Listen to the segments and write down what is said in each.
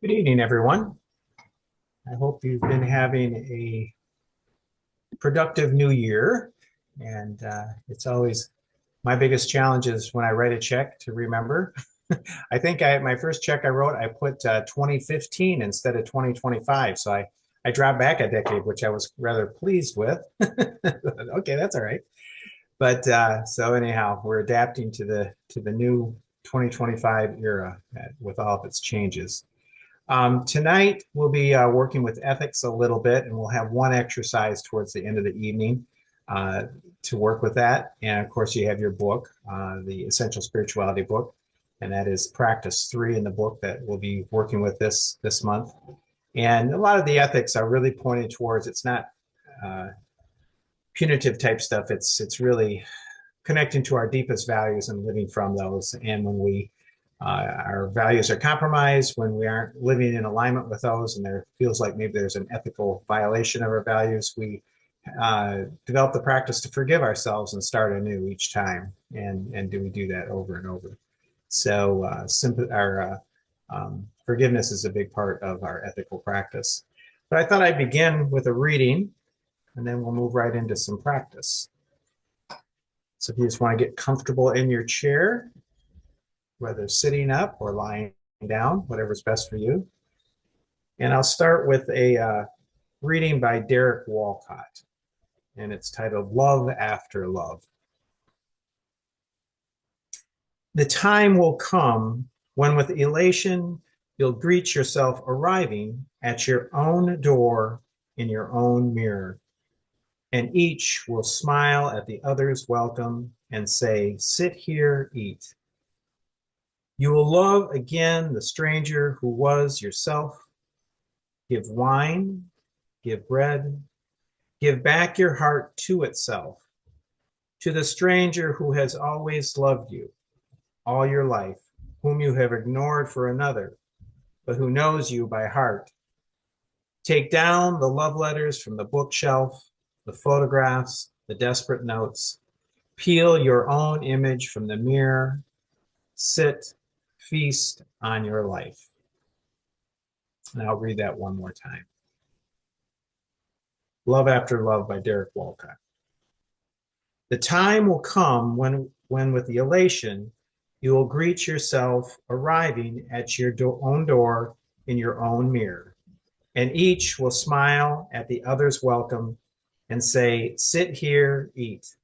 Good evening, everyone. I hope you've been having a productive new year. And it's always my biggest challenge is when I write a check to remember. I think my first check I wrote, I put 2015 instead of 2025. So I dropped back a decade, which I was rather pleased with. Okay, that's all right. But so anyhow, we're adapting to the new 2025 era with all of its changes. Tonight, we'll be working with ethics a little bit, and we'll have one exercise towards the end of the evening uh, to work with that. And of course, you have your book, the Essential Spirituality book, and that is practice 3 in the book that we'll be working with this month. And a lot of the ethics are really pointed towards it's not uh, punitive type stuff. It's really connecting to our deepest values and living from those. And when our values are compromised, when we aren't living in alignment with those, and there feels like maybe there's an ethical violation of our values, we develop the practice to forgive ourselves and start anew each time. And do we do that over and over? So our forgiveness is a big part of our ethical practice. But I thought I'd begin with a reading, and then we'll move right into some practice. So if you just want to get comfortable in your chair, whether sitting up or lying down, whatever's best for you. And I'll start with a reading by Derek Walcott, and it's titled Love After Love. The time will come when with elation you'll greet yourself arriving at your own door in your own mirror, and each will smile at the other's welcome and say, "Sit here, eat." You will love again the stranger who was yourself. Give wine, give bread, give back your heart to itself, to the stranger who has always loved you all your life, whom you have ignored for another, but who knows you by heart. Take down the love letters from the bookshelf, the photographs, the desperate notes. Peel your own image from the mirror. Sit, feast on your life. And I'll read that one more time. Love After Love by Derek Walcott. The time will come when with the elation, you will greet yourself arriving at your own door in your own mirror, and each will smile at the other's welcome and say, "Sit here, eat."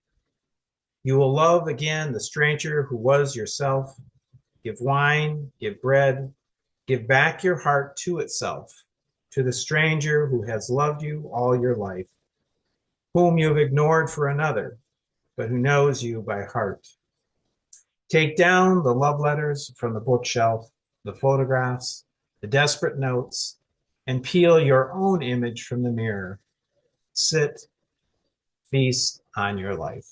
You will love again the stranger who was yourself. Give wine, give bread, give back your heart to itself, to the stranger who has loved you all your life, whom you have ignored for another, but who knows you by heart. Take down the love letters from the bookshelf, the photographs, the desperate notes, and peel your own image from the mirror. Sit, feast on your life.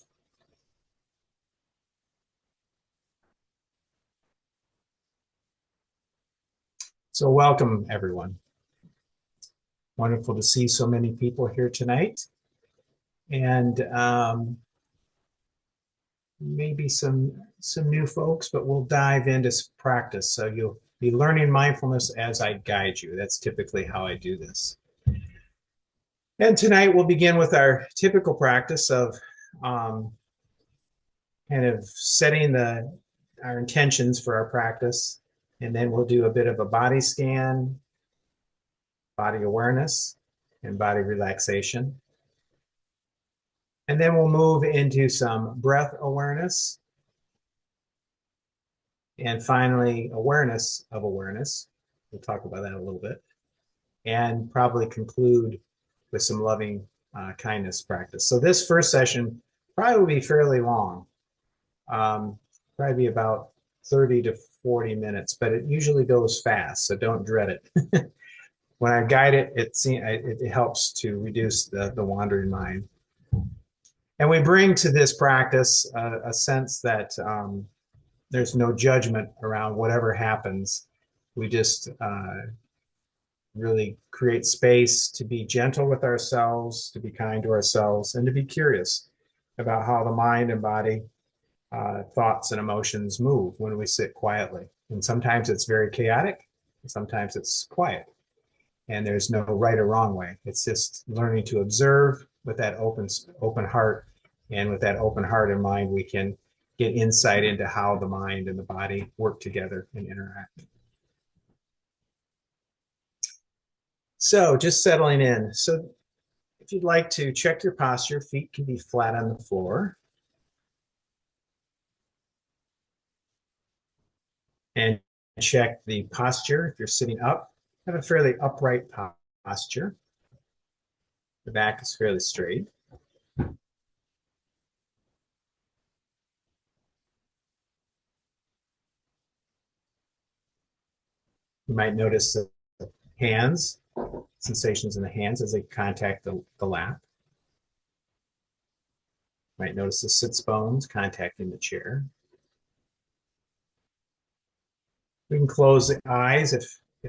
So, welcome, everyone. Wonderful to see so many people here tonight. And maybe some new folks, but we'll dive into practice. So you'll be learning mindfulness as I guide you. That's typically how I do this. And tonight we'll begin with our typical practice of kind of setting our intentions for our practice. And then we'll do a bit of a body scan, body awareness, and body relaxation. And then we'll move into some breath awareness. And finally, awareness of awareness. We'll talk about that a little bit. And probably conclude with some loving kindness practice. So this first session probably will be fairly long. Probably be about 30 to 40 minutes, but it usually goes fast, so don't dread it. When I guide it, it helps to reduce the wandering mind. And we bring to this practice a sense that there's no judgment around whatever happens. We just really create space to be gentle with ourselves, to be kind to ourselves, and to be curious about how the mind and body, thoughts and emotions move when we sit quietly. And sometimes it's very chaotic, Sometimes it's quiet, and there's no right or wrong way. It's just learning to observe with that open heart, and with that open heart and mind, we can get insight into how the mind and the body work together and interact. So just settling in. So if you'd like to check your posture, feet can be flat on the floor. And check the posture. If you're sitting up, have a fairly upright posture. The back is fairly straight. You might notice the hands, sensations in the hands as they contact the lap. You might notice the sits bones contacting the chair. We can close the eyes if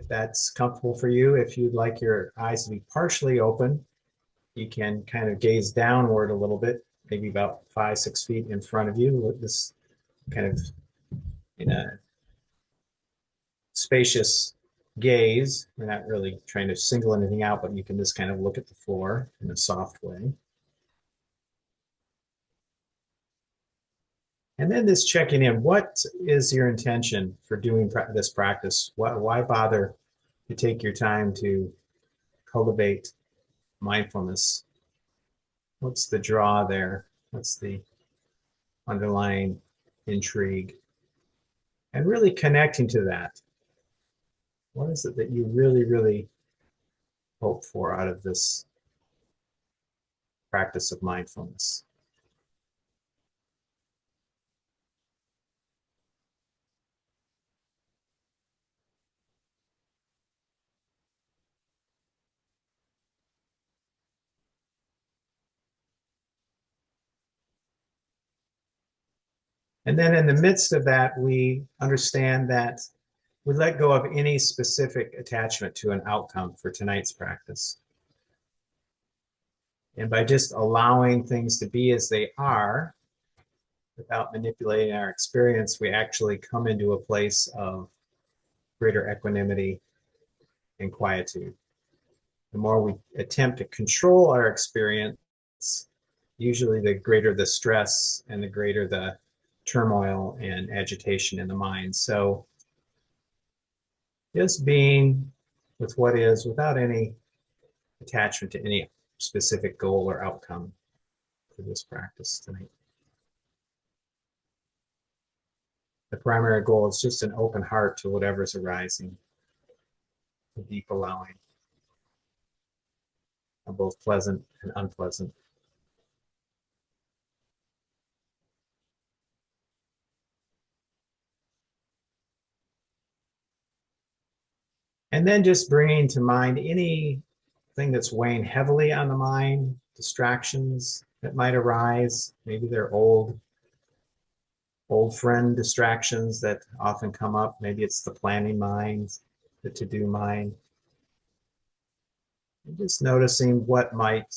that's comfortable for you. If you'd like your eyes to be partially open, you can kind of gaze downward a little bit, maybe about 5-6 feet in front of you. With this kind of in a spacious gaze. We're not really trying to single anything out, but you can just kind of look at the floor in a soft way. And then this checking in. What is your intention for doing this practice? Why bother to take your time to cultivate mindfulness? What's the draw there? What's the underlying intrigue? And really connecting to that. What is it that you really, really hope for out of this practice of mindfulness? And then in the midst of that, we understand that we let go of any specific attachment to an outcome for tonight's practice. And by just allowing things to be as they are, without manipulating our experience, we actually come into a place of greater equanimity and quietude. The more we attempt to control our experience, usually the greater the stress and the greater the turmoil and agitation in the mind. So just being with what is without any attachment to any specific goal or outcome for this practice tonight. The primary goal is just an open heart to whatever's arising, a deep allowing of both pleasant and unpleasant. And then just bringing to mind anything that's weighing heavily on the mind, distractions that might arise. Maybe they're old friend distractions that often come up. Maybe it's the planning mind, the to-do mind. And just noticing what might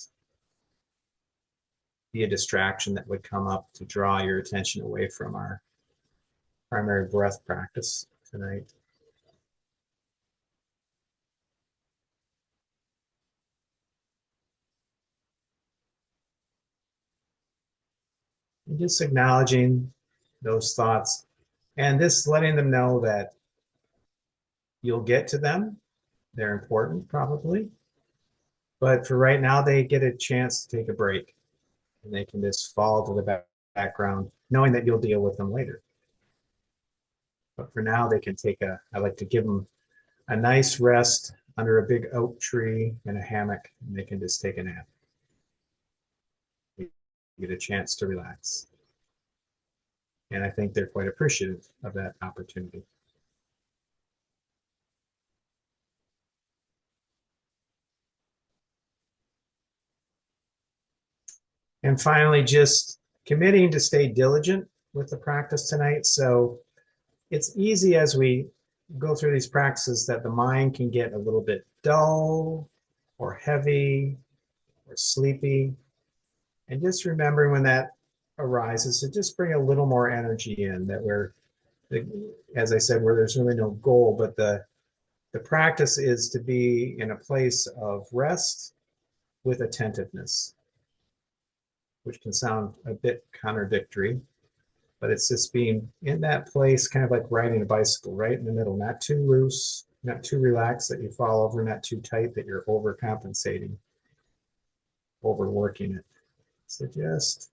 be a distraction that would come up to draw your attention away from our primary breath practice tonight. And just acknowledging those thoughts and just letting them know that you'll get to them. They're important, probably. But for right now, they get a chance to take a break and they can just fall to the background, knowing that you'll deal with them later. But for now, they can I like to give them a nice rest under a big oak tree in a hammock, and they can just take a nap. Get a chance to relax. And I think they're quite appreciative of that opportunity. And finally, just committing to stay diligent with the practice tonight. So it's easy as we go through these practices that the mind can get a little bit dull or heavy or sleepy. And just remembering when that arises to just bring a little more energy in, that as I said, where there's really no goal, but the The practice is to be in a place of rest with attentiveness, which can sound a bit contradictory, but it's just being in that place, kind of like riding a bicycle, right in the middle, not too loose, not too relaxed that you fall over, not too tight that you're overcompensating, overworking it. So just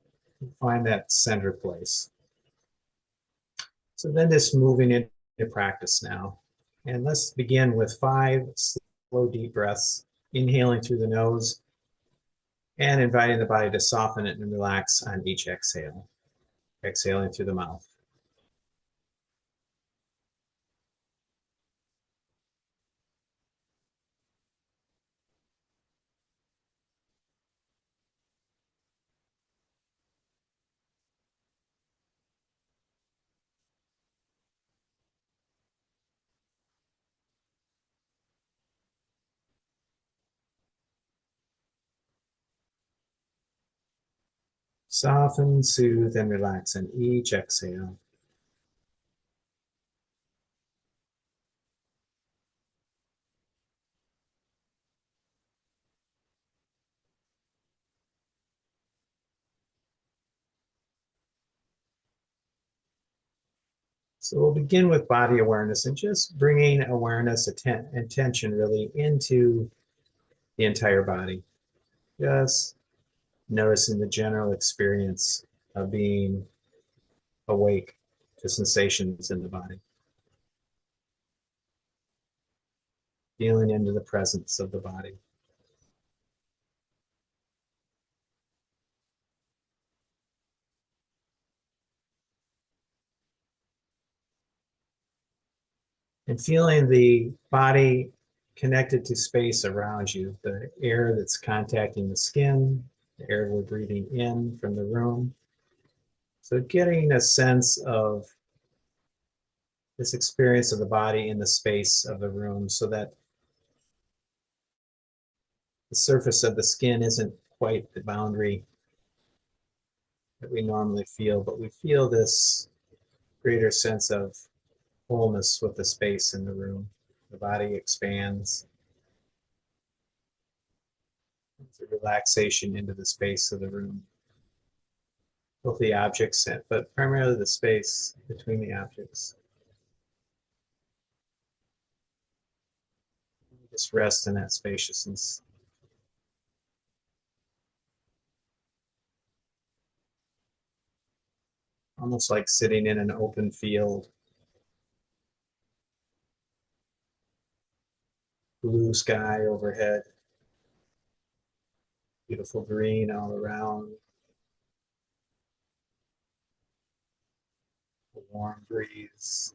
find that center place. So then just moving into practice now. And let's begin with 5 slow, deep breaths, inhaling through the nose and inviting the body to soften it and relax on each exhale, exhaling through the mouth. Soften, soothe, and relax on each exhale. So we'll begin with body awareness and just bringing awareness, attention really into the entire body. Just noticing the general experience of being awake to sensations in the body, feeling into the presence of the body. And feeling the body connected to space around you, the air that's contacting the skin, the air we're breathing in from the room. So getting a sense of this experience of the body in the space of the room so that the surface of the skin isn't quite the boundary that we normally feel, but we feel this greater sense of wholeness with the space in the room. The body expands. It's a relaxation into the space of the room. Both the objects, but primarily the space between the objects. Just rest in that spaciousness. Almost like sitting in an open field. Blue sky overhead. Beautiful green all around. A warm breeze.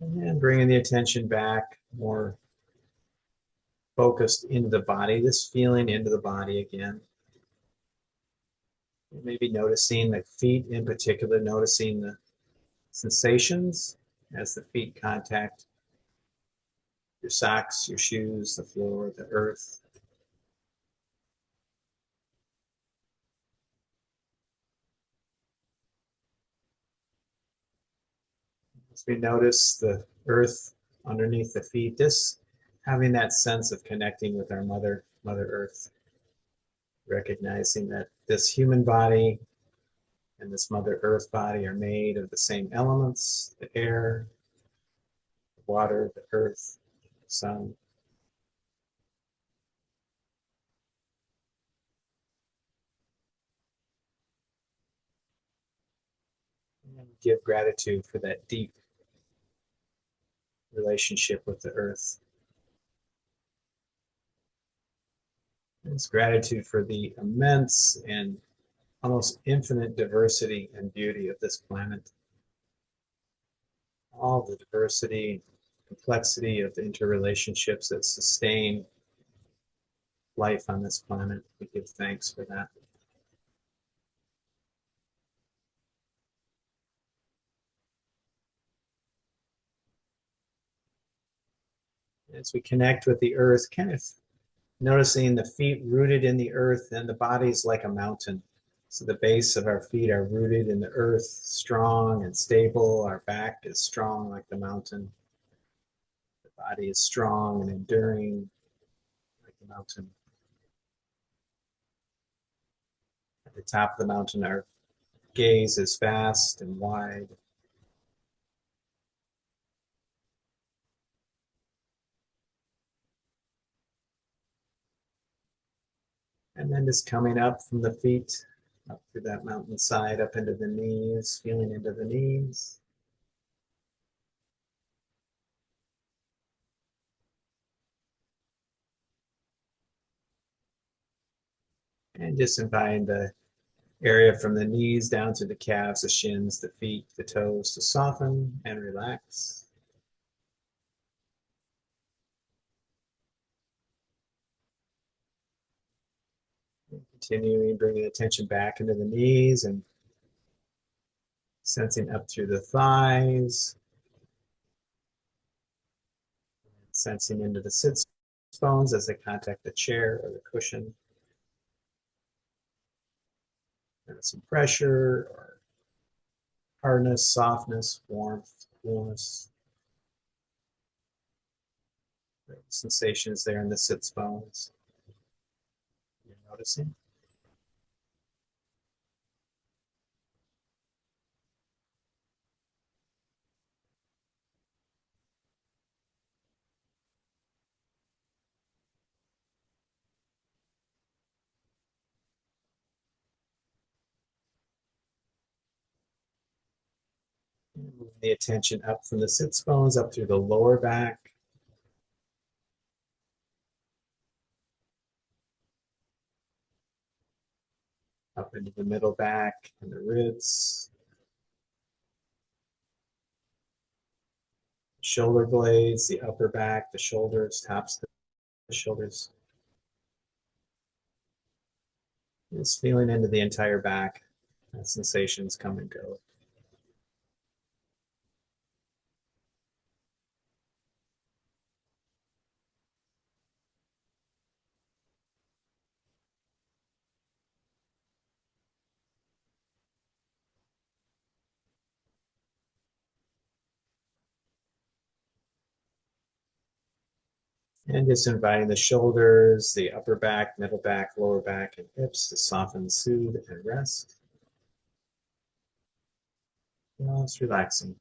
And then bringing the attention back, more focused into the body, this feeling into the body again. Maybe noticing the feet in particular, noticing the sensations as the feet contact your socks, your shoes, the floor, the earth. As we notice the earth underneath the feet, this having that sense of connecting with our Mother Earth, recognizing that this human body and this Mother Earth body are made of the same elements, the air, the water, the earth, the sun. And give gratitude for that deep relationship with the earth. It's gratitude for the immense and almost infinite diversity and beauty of this planet. All the diversity, complexity of the interrelationships that sustain life on this planet. We give thanks for that. As we connect with the earth, kind of Noticing the feet rooted in the earth and the body's like a mountain. So the base of our feet are rooted in the earth, strong and stable. Our back is strong like the mountain. The body is strong and enduring like the mountain. At the top of the mountain, our gaze is vast and wide. And then just coming up from the feet, up through that mountainside, up into the knees, feeling into the knees. And just inviting the area from the knees down to the calves, the shins, the feet, the toes to soften and relax. And continuing, bringing attention back into the knees and sensing up through the thighs, sensing into the sit bones as they contact the chair or the cushion. And some pressure or hardness, softness, warmth, coolness. Sensations there in the sits bones. You're noticing. And moving the attention up from the sits bones, up through the lower back, up into the middle back and the ribs, shoulder blades, the upper back, the shoulders, tops of the shoulders. Just feeling into the entire back. As sensations come and go. And just inviting the shoulders, the upper back, middle back, lower back, and hips to soften, soothe, and rest. Just relaxing.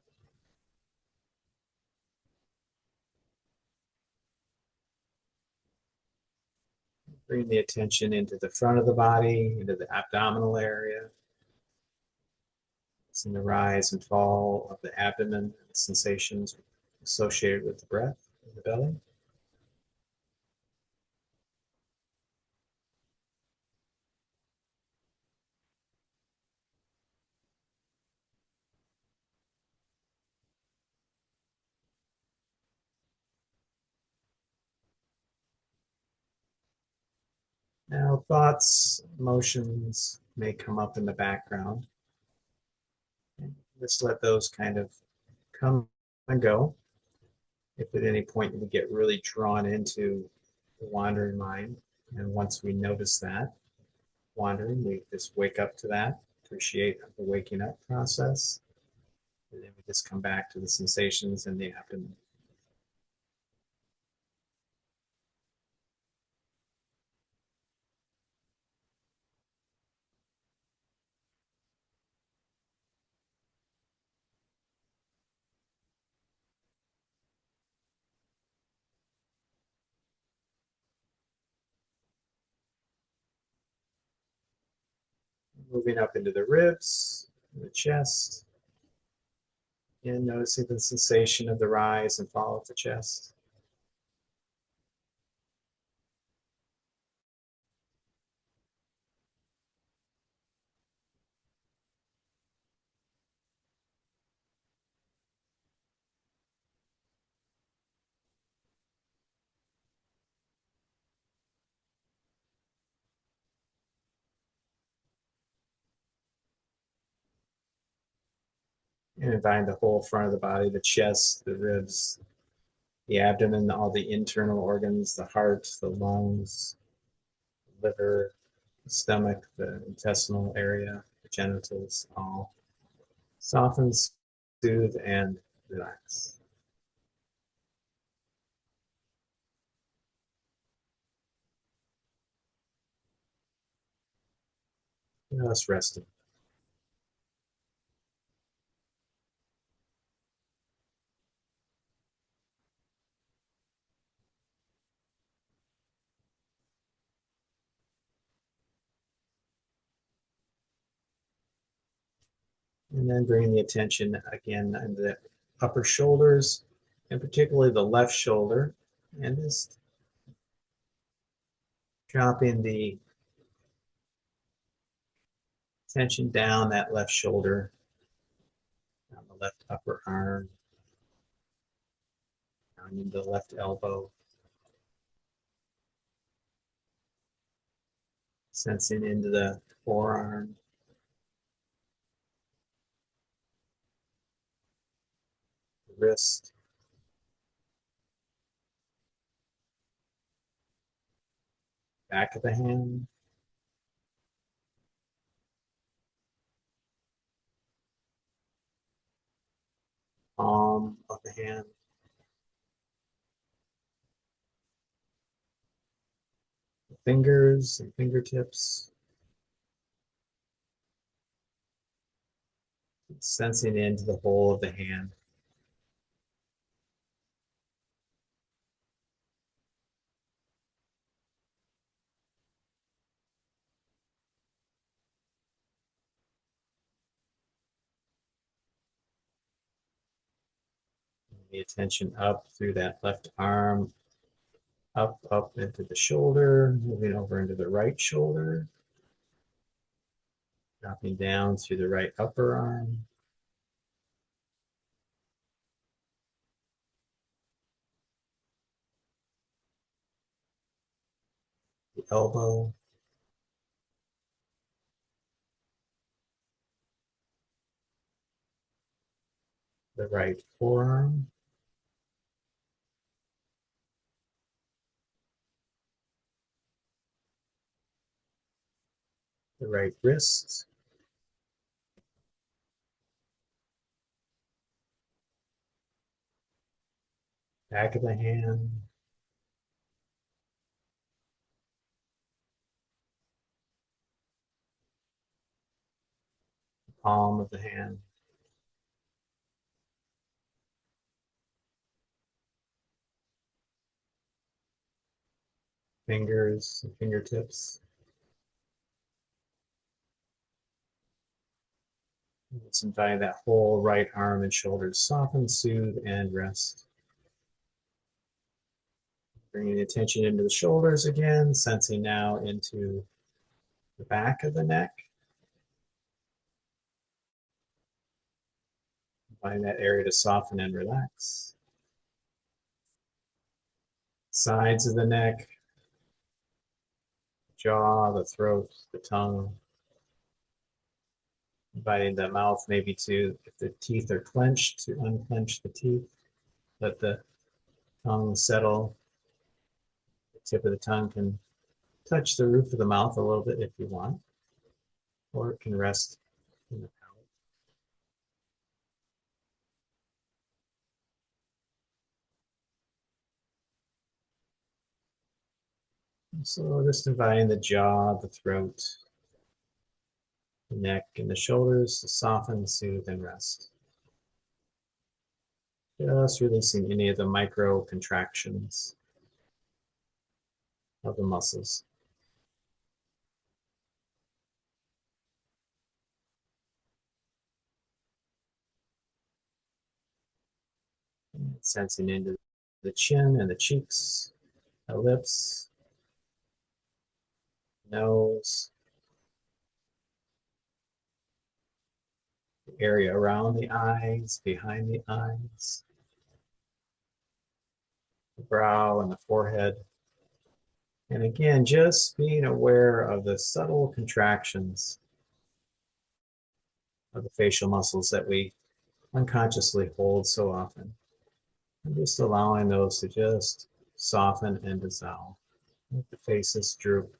Bring the attention into the front of the body, into the abdominal area. Seeing the rise and fall of the abdomen, the sensations associated with the breath in the belly. Now, thoughts, emotions may come up in the background. And just let those kind of come and go. If at any point you get really drawn into the wandering mind, and once we notice that wandering, we just wake up to that, appreciate the waking up process, and then we just come back to the sensations in the abdomen. Moving up into the ribs, the chest, and noticing the sensation of the rise and fall of the chest. And inviting the whole front of the body, the chest, the ribs, the abdomen, all the internal organs, the heart, the lungs, liver, the stomach, the intestinal area, the genitals, all soften, soothe, and relax. Just resting. And then bringing the attention again into the upper shoulders, and particularly the left shoulder, and just dropping the tension down that left shoulder, down the left upper arm, down into the left elbow, sensing into the forearm, the wrist, back of the hand, palm of the hand, the fingers and fingertips, sensing into the whole of the hand. The attention up through that left arm, up into the shoulder, moving over into the right shoulder, dropping down through the right upper arm, the elbow, the right forearm, the right wrist, back of the hand, palm of the hand, fingers and fingertips. Let's invite that whole right arm and shoulders soften, soothe, and rest. Bringing the attention into the shoulders again, sensing now into the back of the neck. Find that area to soften and relax. Sides of the neck, jaw, the throat, the tongue. Inviting the mouth maybe to, if the teeth are clenched, to unclench the teeth. Let the tongue settle. The tip of the tongue can touch the roof of the mouth a little bit if you want, or it can rest in the palate. So just inviting the jaw, the throat, the neck, and the shoulders to soften, soothe, and rest. Just releasing any of the micro contractions of the muscles. And sensing into the chin and the cheeks, the lips, nose, the area around the eyes, behind the eyes, the brow and the forehead. And again, just being aware of the subtle contractions of the facial muscles that we unconsciously hold so often. And just allowing those to just soften and dissolve. Let the faces droop.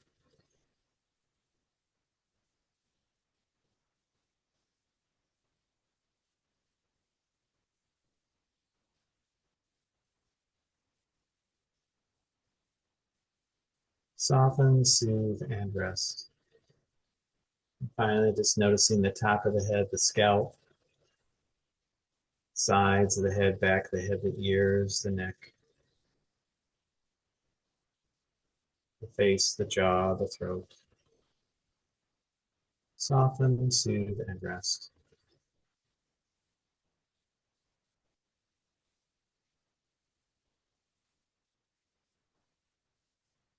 Soften, soothe, and rest. And finally, just noticing the top of the head, the scalp, sides of the head, back of the head, the ears, the neck, the face, the jaw, the throat. Soften, soothe, and rest.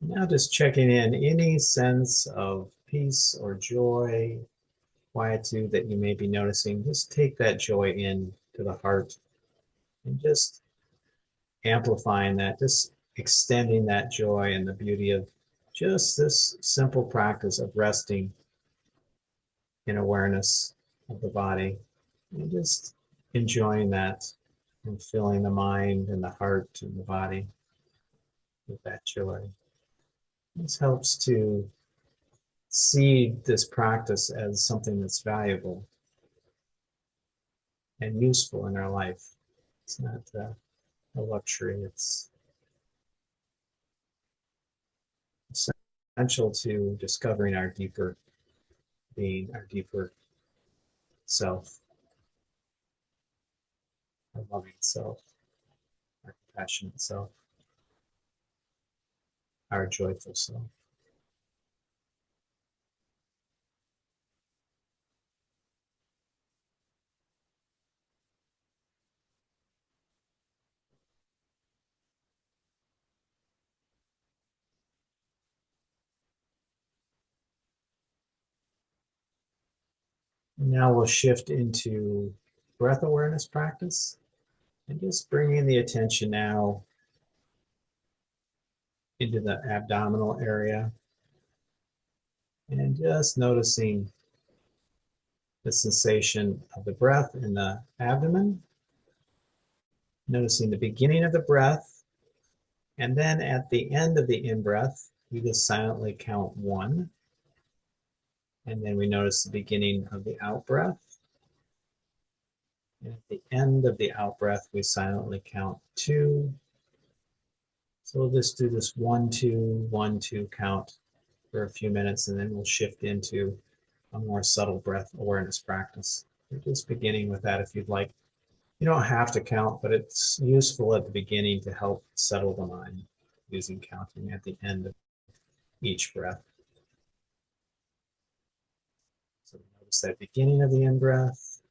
Now just checking in any sense of peace or joy, quietude that you may be noticing. Just take that joy in to the heart and just amplifying that, just extending that joy and the beauty of just this simple practice of resting in awareness of the body and just enjoying that and filling the mind and the heart and the body with that joy. This helps to see this practice as something that's valuable and useful in our life. It's not a luxury, it's essential to discovering our deeper being, our deeper self, our loving self, our compassionate self, our joyful self. And now we'll shift into breath awareness practice and just bringing the attention now into the abdominal area and just noticing the sensation of the breath in the abdomen, noticing the beginning of the breath, and then at the end of the in breath, we just silently count one, and then we notice the beginning of the out breath. And at the end of the out breath, we silently count two. So we'll just do this 1, 2, 1, 2 count for a few minutes, and then we'll shift into a more subtle breath awareness practice. We're just beginning with that if you'd like. You don't have to count, but it's useful at the beginning to help settle the mind using counting at the end of each breath. So notice that beginning of the in breath,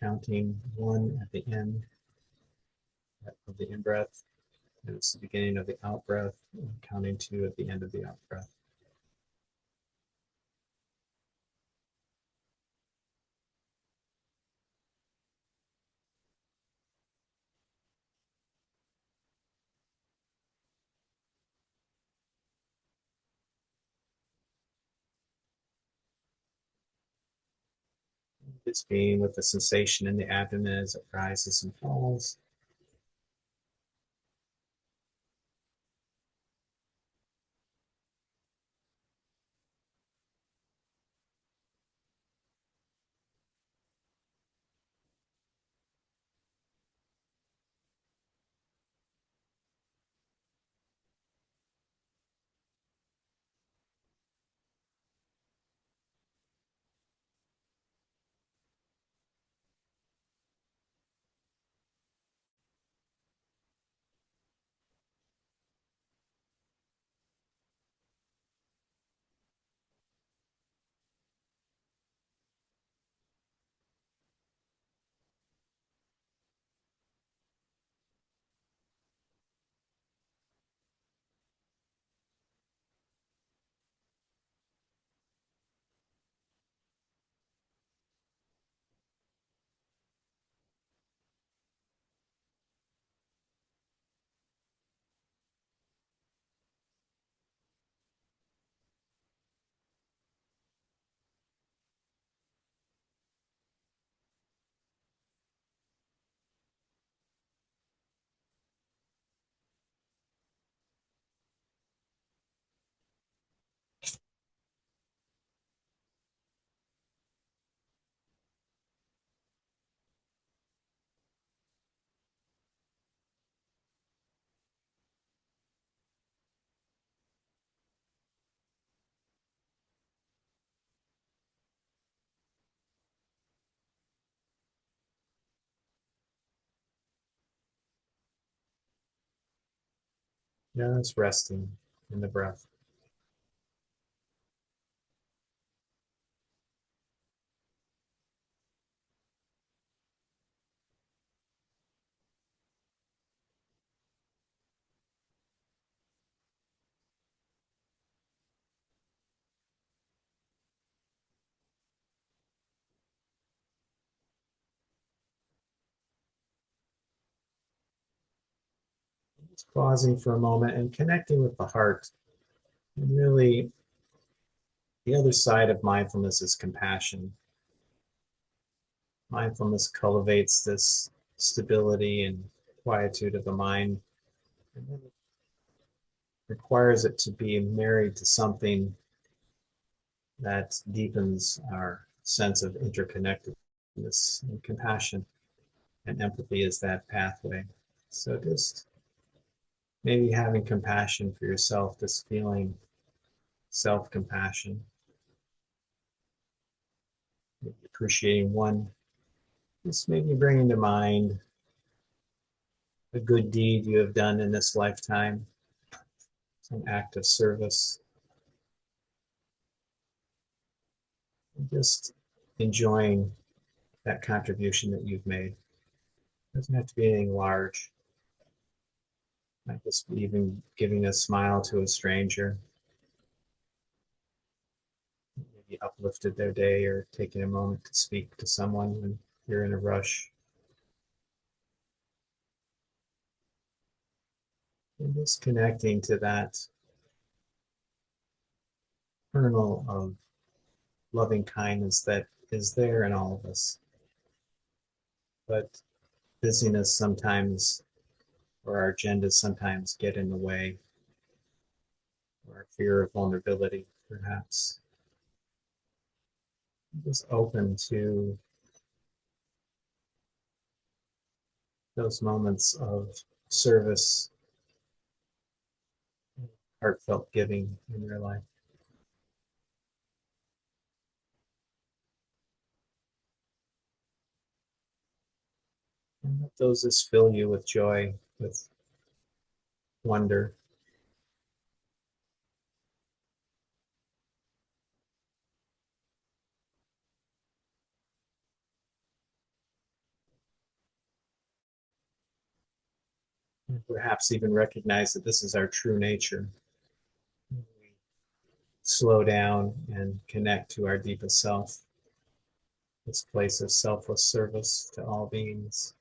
counting one at the end of the in breath. Notice the beginning of the out breath, and counting two at the end of the out breath. Just being with the sensation in the abdomen as it rises and falls. Just resting in the breath. Just pausing for a moment and connecting with the heart. And really, the other side of mindfulness is compassion. Mindfulness cultivates this stability and quietude of the mind, and then it requires it to be married to something that deepens our sense of interconnectedness and compassion. And empathy is that pathway. So just maybe having compassion for yourself, just feeling self compassion, appreciating one, just maybe bringing to mind a good deed you have done in this lifetime, some act of service, and just enjoying that contribution that you've made. It doesn't have to be anything large. It might just be even giving a smile to a stranger, maybe uplifted their day, or taking a moment to speak to someone when you're in a rush. And just connecting to that kernel of loving kindness that is there in all of us. But busyness sometimes, or our agendas sometimes get in the way, or our fear of vulnerability, perhaps. Just open to those moments of service, heartfelt giving in your life. And let those just fill you with joy, with wonder. And perhaps even recognize that this is our true nature. We slow down and connect to our deepest self, this place of selfless service to all beings.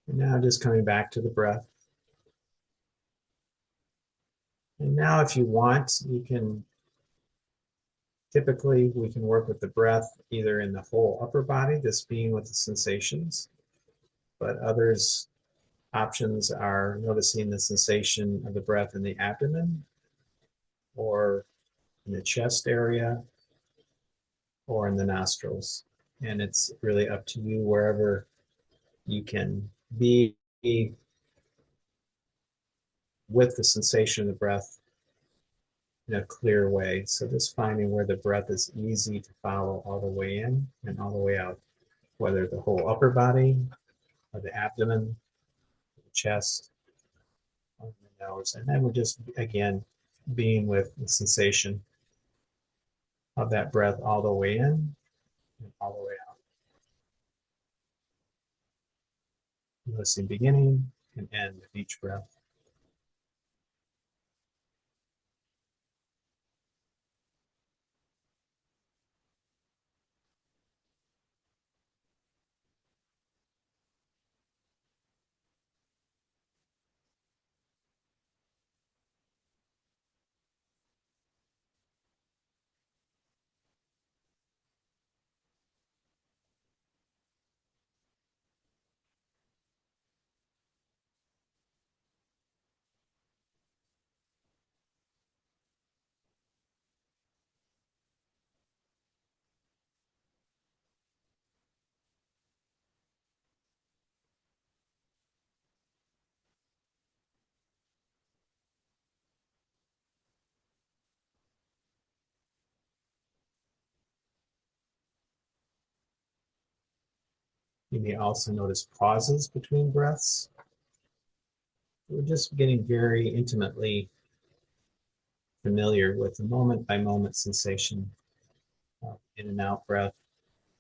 And now just coming back to the breath. And now if you want, you can typically we can work with the breath either in the whole upper body, just being with the sensations, but others options are noticing the sensation of the breath in the abdomen or in the chest area or in the nostrils. And it's really up to you wherever you can be with the sensation of the breath in a clear way. So just finding where the breath is easy to follow all the way in and all the way out, whether the whole upper body or the abdomen, the chest, or the nose. And then we're just, again, being with the sensation of that breath all the way in and all the way out. Noticing beginning and end of each breath. You may also notice pauses between breaths. We're just getting very intimately familiar with the moment by moment sensation of in and out breath,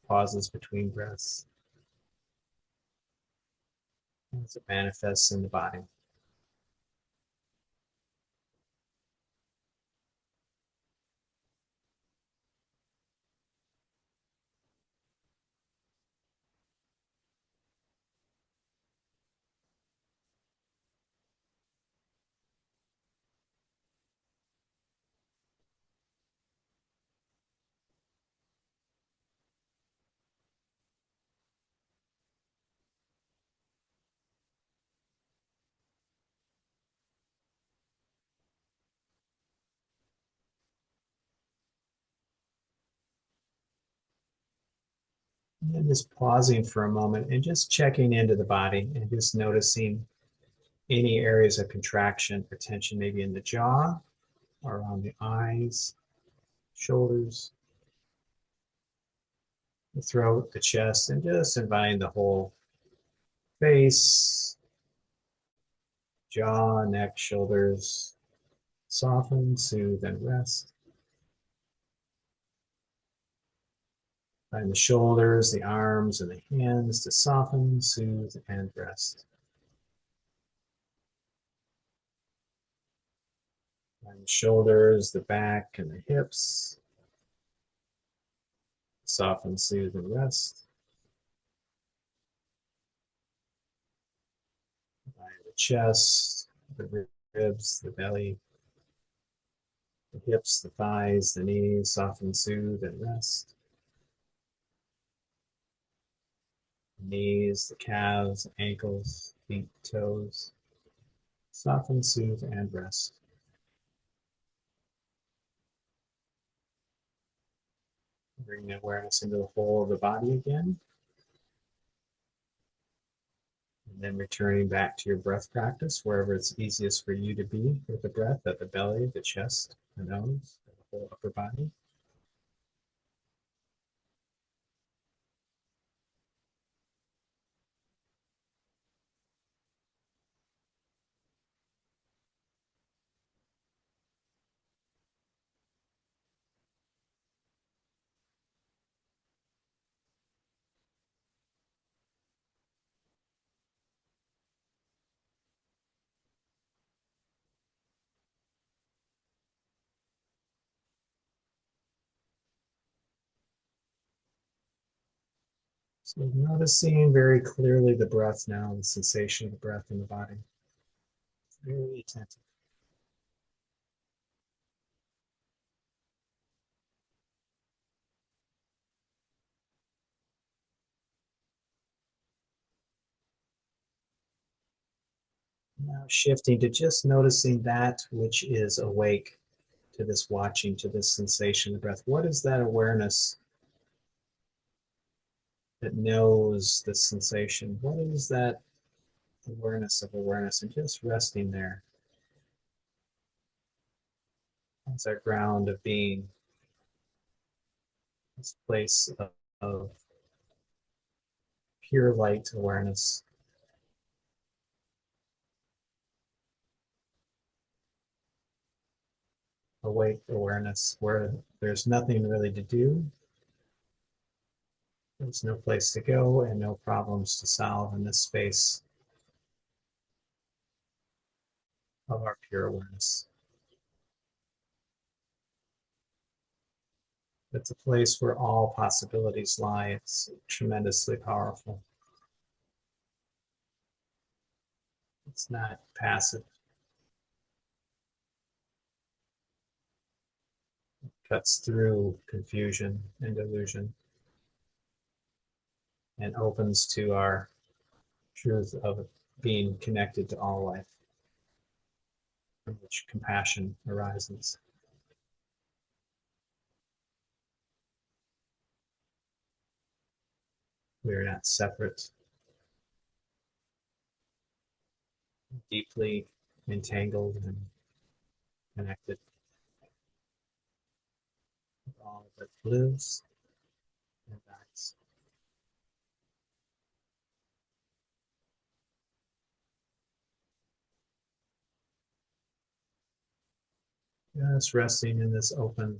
pauses between breaths as it manifests in the body. And then just pausing for a moment and just checking into the body and just noticing any areas of contraction or tension, maybe in the jaw or around the eyes, shoulders, the throat, the chest, and just inviting the whole face, jaw, neck, shoulders, soften, soothe, and rest. Find the shoulders, the arms, and the hands to soften, soothe, and rest. Find the shoulders, the back, and the hips. Soften, soothe, and rest. Find the chest, the ribs, the belly, the hips, the thighs, the knees. Soften, soothe, and rest. Knees, the calves, ankles, feet, toes. Soften, soothe, and rest. Bring the awareness into the whole of the body again. And then returning back to your breath practice, wherever it's easiest for you to be with the breath, at the belly, the chest, the nose, the whole upper body. So noticing very clearly the breath now, the sensation of the breath in the body. Very attentive. Now shifting to just noticing that which is awake, to this watching, to this sensation of the breath. What is that awareness that knows the sensation? What is that awareness of awareness? And just resting there. It's our ground of being, this place of pure light awareness. Awake awareness, where there's nothing really to do. There's no place to go and no problems to solve in this space of our pure awareness. It's a place where all possibilities lie. It's tremendously powerful. It's not passive. It cuts through confusion and illusion and opens to our truth of being connected to all life, from which compassion arises. We are not separate, deeply entangled and connected with all that lives and dies. Just resting in this open,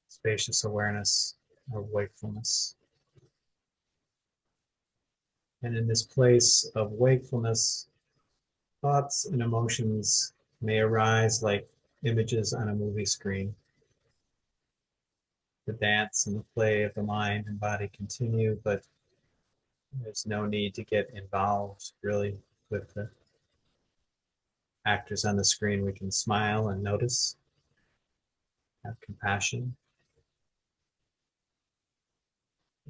spacious awareness of wakefulness. And in this place of wakefulness, thoughts and emotions may arise like images on a movie screen. The dance and the play of the mind and body continue, but there's no need to get involved really with the actors on the screen. We can smile and notice, have compassion.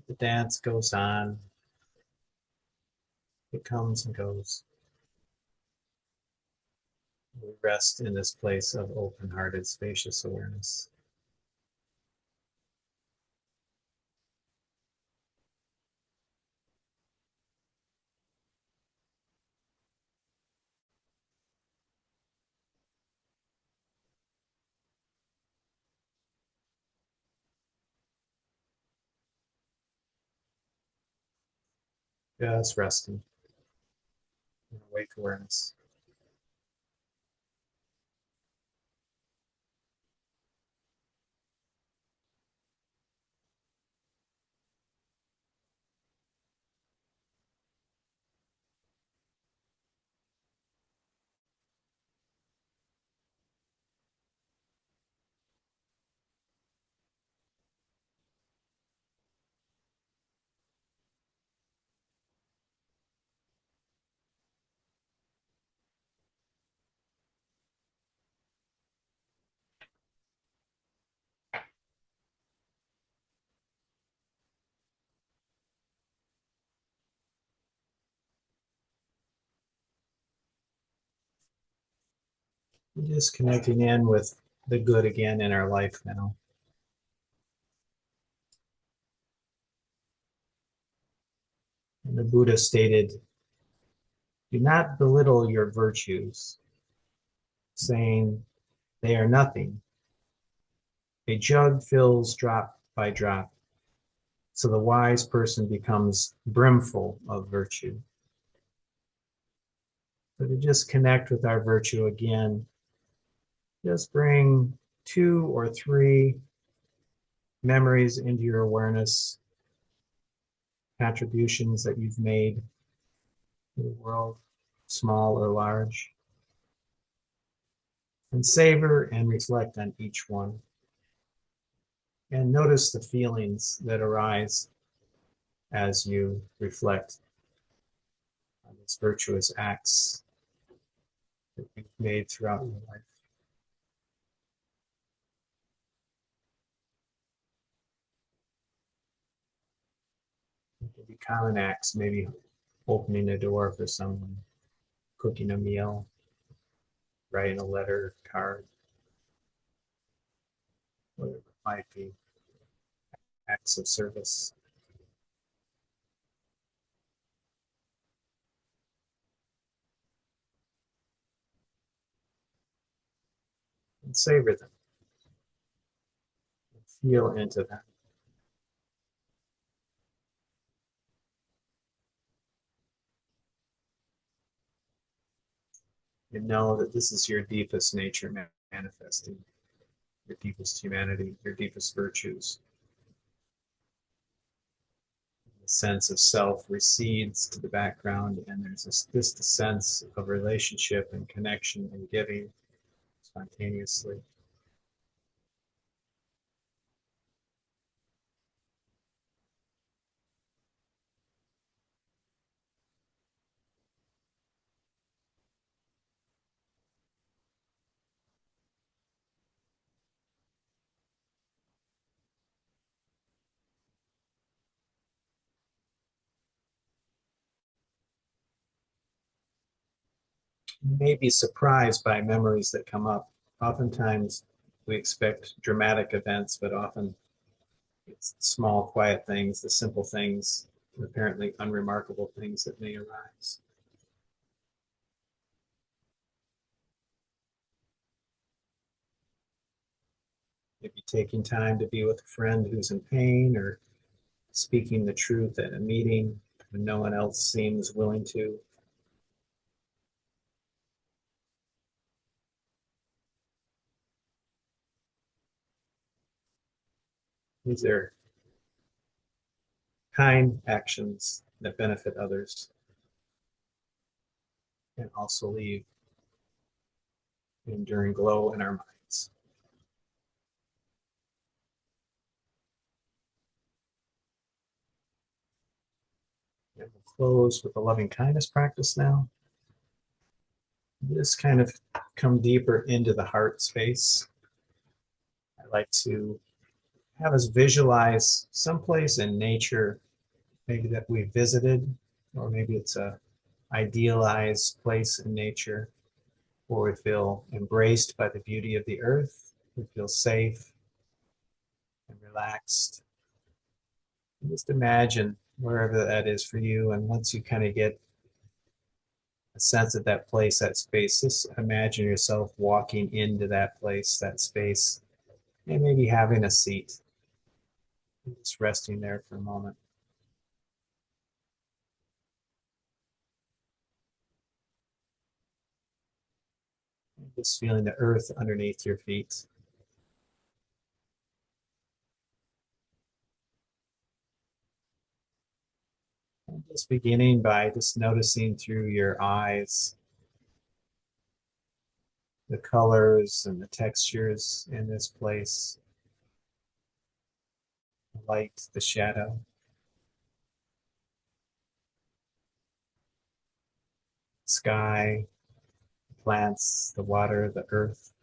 The dance goes on, it comes and goes. We rest in this place of open-hearted, spacious awareness. Just resting in awake awareness. Just connecting in with the good again in our life now. And the Buddha stated, do not belittle your virtues, saying they are nothing. A jug fills drop by drop, so the wise person becomes brimful of virtue. So to just connect with our virtue again, just bring 2 or 3 memories into your awareness, contributions that you've made to the world, small or large, and savor and reflect on each one. And notice the feelings that arise as you reflect on these virtuous acts that you've made throughout your life. It could be common acts, maybe opening a door for someone, cooking a meal, writing a letter, card, whatever it might be, acts of service. And savor them, and feel into them. And know that this is your deepest nature manifesting, your deepest humanity, your deepest virtues. The sense of self recedes to the background, and there's this sense of relationship and connection and giving spontaneously. You may be surprised by memories that come up. Oftentimes, we expect dramatic events, but often it's small, quiet things, the simple things, apparently unremarkable things that may arise. Maybe taking time to be with a friend who's in pain, or speaking the truth at a meeting when no one else seems willing to. These are kind actions that benefit others and also leave an enduring glow in our minds. And we'll close with a loving kindness practice now. Just kind of come deeper into the heart space. I like to have us visualize someplace in nature, maybe that we visited, or maybe it's a idealized place in nature where we feel embraced by the beauty of the earth, we feel safe and relaxed. And just imagine wherever that is for you, and once you kind of get a sense of that place, that space, just imagine yourself walking into that place, that space, and maybe having a seat, just resting there for a moment. Just feeling the earth underneath your feet. And just beginning by just noticing through your eyes the colors and the textures in this place, the light, the shadow, sky, the plants, the water, the earth.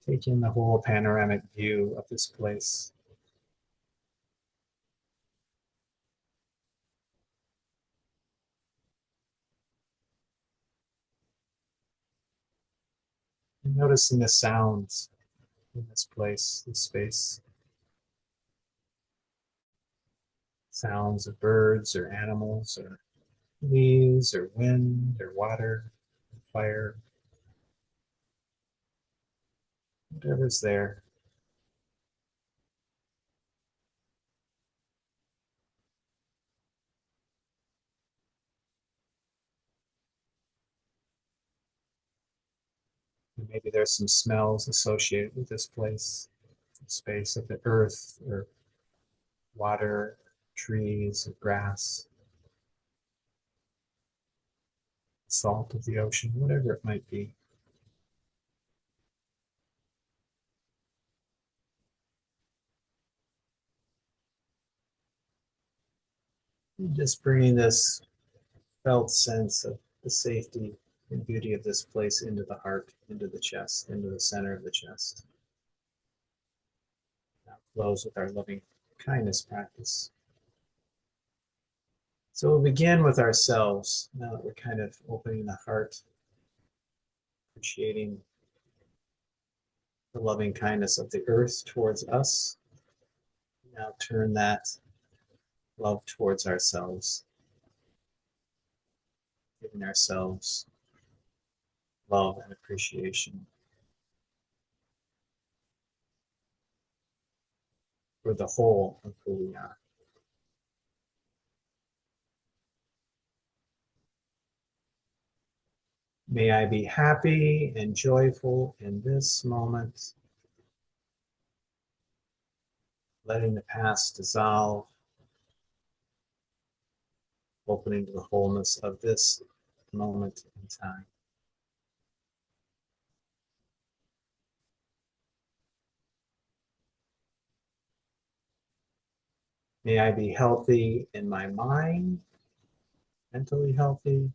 Taking the whole panoramic view of this place. And noticing the sounds in this place, this space. Sounds of birds or animals or leaves or wind or water or fire, whatever's there. And maybe there's some smells associated with this place, the space of the earth or water, trees, or grass, salt of the ocean, whatever it might be. And just bringing this felt sense of the safety and beauty of this place into the heart, into the chest, into the center of the chest. Now close with our loving kindness practice. So we'll begin with ourselves now that we're kind of opening the heart, appreciating the loving kindness of the earth towards us. Now turn that love towards ourselves, giving ourselves love and appreciation for the whole of who we are. May I be happy and joyful in this moment, letting the past dissolve, opening to the wholeness of this moment in time. May I be healthy in my mind, mentally healthy.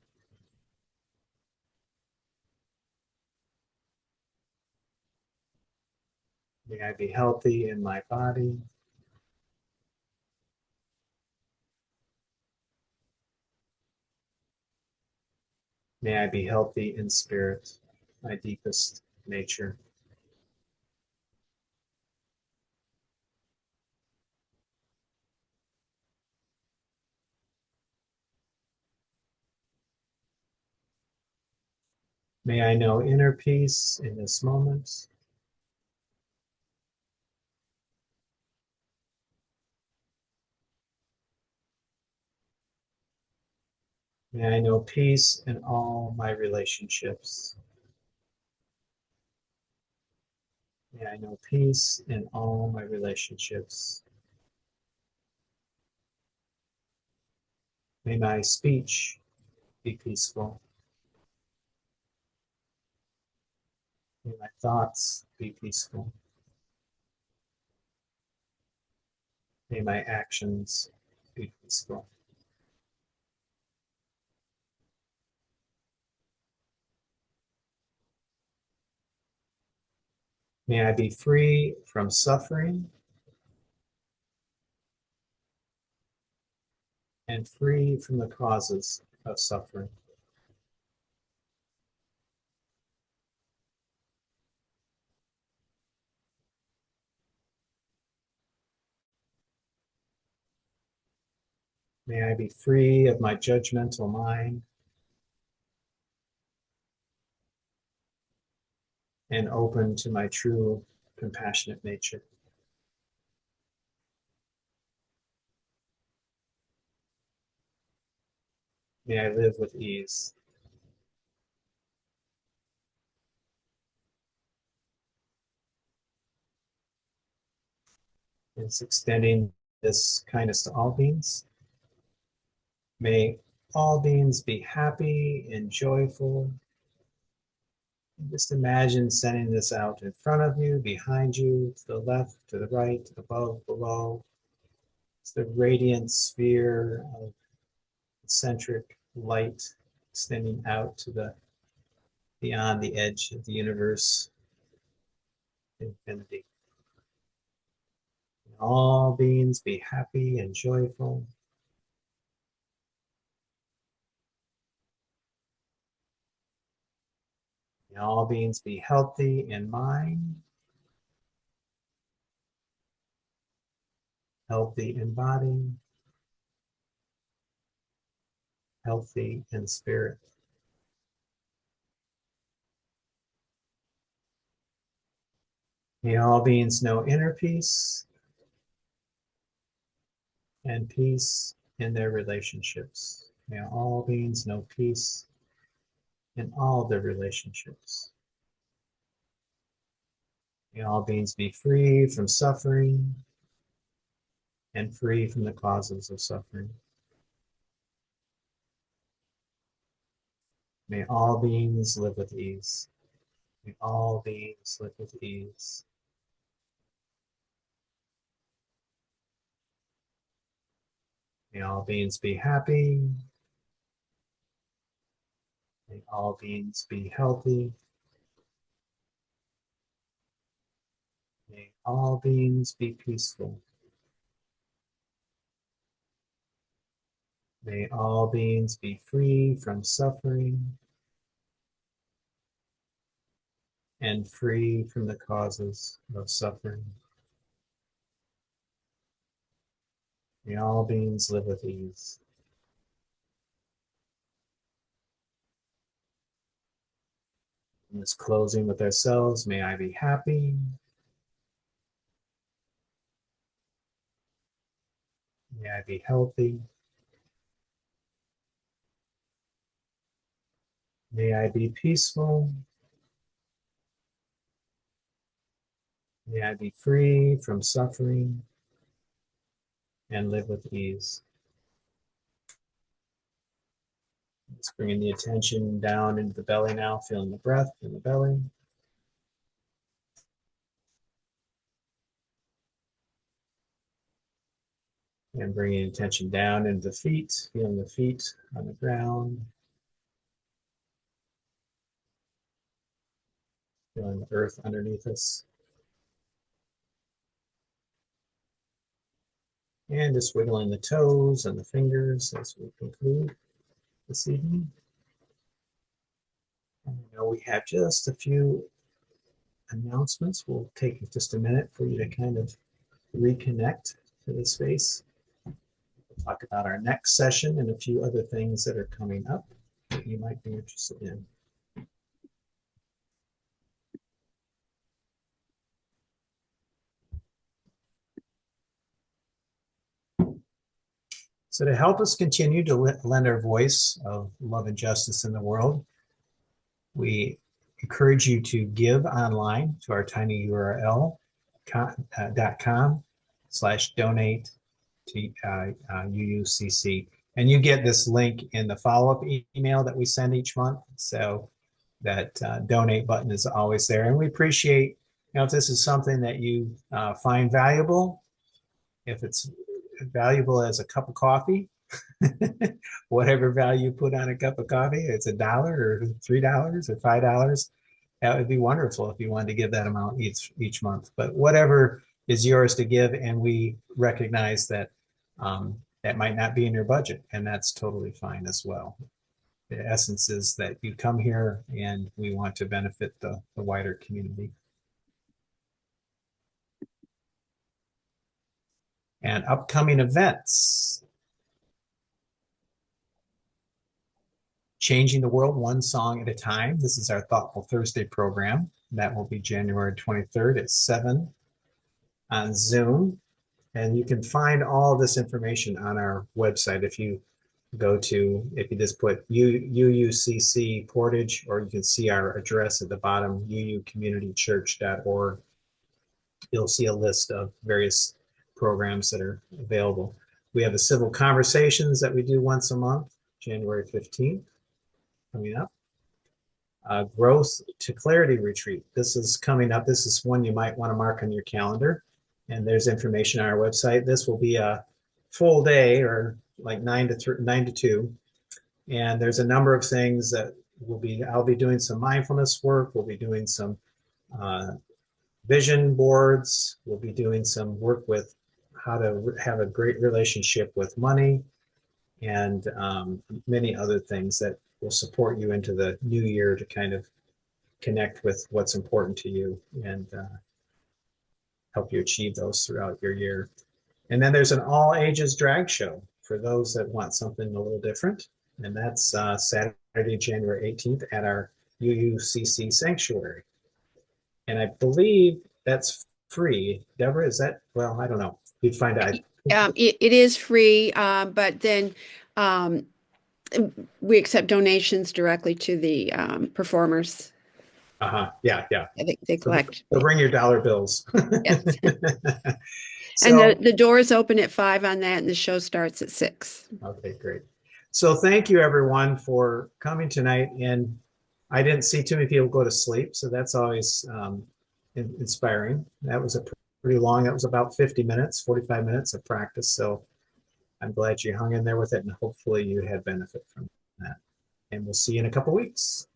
May I be healthy in my body. May I be healthy in spirit, my deepest nature. May I know inner peace in this moment. May I know peace in all my relationships. May I know peace in all my relationships. May my speech be peaceful. May my thoughts be peaceful. May my actions be peaceful. May I be free from suffering and free from the causes of suffering. May I be free of my judgmental mind and open to my true compassionate nature. May I live with ease. It's extending this kindness to all beings. May all beings be happy and joyful. And just imagine sending this out in front of you, behind you, to the left, to the right, above, below. It's the radiant sphere of eccentric light extending out to the beyond the edge of the universe, infinity. May all beings be happy and joyful. May all beings be healthy in mind, healthy in body, healthy in spirit. May all beings know inner peace and peace in their relationships. May all beings know peace in all their relationships. May all beings be free from suffering and free from the causes of suffering. May all beings live with ease. May all beings live with ease. May all beings be happy. May all beings be healthy. May all beings be peaceful. May all beings be free from suffering and free from the causes of suffering. May all beings live with ease. In this closing with ourselves, may I be happy. May I be healthy. May I be peaceful. May I be free from suffering and live with ease. Let's bring the attention down into the belly now, feeling the breath in the belly. And bringing attention down into the feet, feeling the feet on the ground. Feeling the earth underneath us. And just wiggling the toes and the fingers as we conclude this evening. And I know we have just a few announcements. We'll take just a minute for you to kind of reconnect to the space. We'll talk about our next session and a few other things that are coming up that you might be interested in. So to help us continue to lend our voice of love and justice in the world, we encourage you to give online to our tiny URL, .com/donate to UUCC. And you get this link in the follow-up email that we send each month. So that donate button is always there. And we appreciate, if this is something that you find valuable, if it's valuable as a cup of coffee, whatever value you put on a cup of coffee, it's $1 or $3 or $5. That would be wonderful if you wanted to give that amount each month. But whatever is yours to give, and we recognize that that might not be in your budget, and that's totally fine as well. The essence is that you come here and we want to benefit the wider community. And upcoming events. Changing the World One Song at a Time. This is our Thoughtful Thursday program. That will be January 23rd at 7 on Zoom. And you can find all this information on our website if you just put UUCC Portage, or you can see our address at the bottom, uucommunitychurch.org. You'll see a list of various programs that are available. We have the Civil Conversations that we do once a month, January 15th, coming up. Growth to Clarity Retreat. This is coming up. This is one you might want to mark on your calendar. And there's information on our website. This will be a full day, or like 9 to 2. And there's a number of things that I'll be doing some mindfulness work. We'll be doing some vision boards. We'll be doing some work with how to have a great relationship with money, and many other things that will support you into the new year to kind of connect with what's important to you and help you achieve those throughout your year. And then there's an all ages drag show for those that want something a little different. And that's Saturday, January 18th at our UUCC Sanctuary. And I believe that's free. Deborah, is that, well, I don't know. You'd find out. It is free, but then we accept donations directly to the performers. Yeah. They collect. So bring your dollar bills. Yes. So, and the doors open at 5 on that, and the show starts at 6. Okay, great. So thank you everyone for coming tonight. And I didn't see too many people go to sleep, so that's always inspiring. That was pretty long. That was about 45 minutes of practice. So I'm glad you hung in there with it, and hopefully you had benefit from that. And we'll see you in a couple weeks.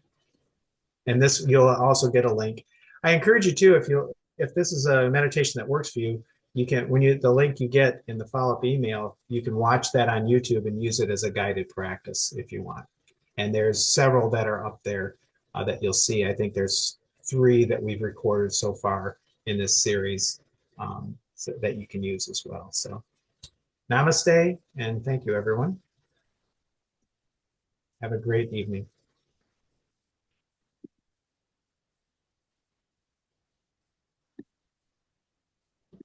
And this, you'll also get a link. I encourage you too, if this is a meditation that works for you, you can, the link you get in the follow-up email, you can watch that on YouTube and use it as a guided practice if you want. And there's several that are up there that you'll see. I think there's 3 that we've recorded so far in this series so that you can use as well. So namaste, and thank you everyone. Have a great evening.